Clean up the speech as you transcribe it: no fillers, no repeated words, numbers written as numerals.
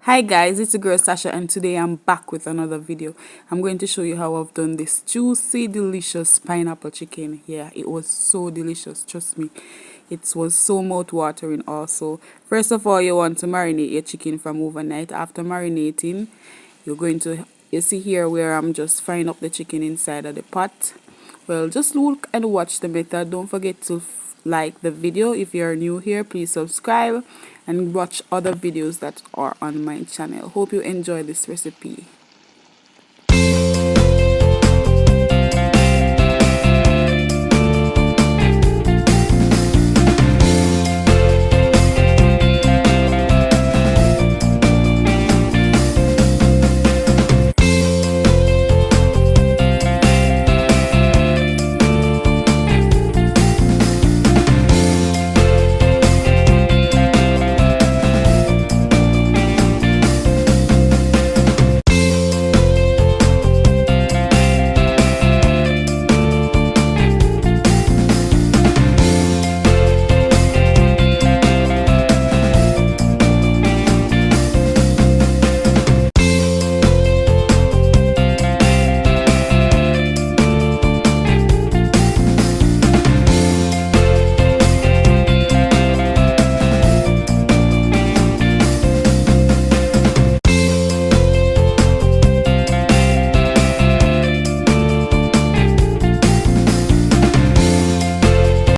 Hi guys, it's your girl Sasha and today I'm back with another video. I'm going to show you how I've done this juicy delicious pineapple chicken. Yeah, it was so delicious, trust me. It was so mouth-watering also. First of all, you want to marinate your chicken from overnight. After marinating, you see here where I'm just frying up the chicken inside of the pot. Well, just look and watch the method. Don't forget to like the video. If you're new here, please subscribe and watch other videos that are on my channel. Hope you enjoy this recipe.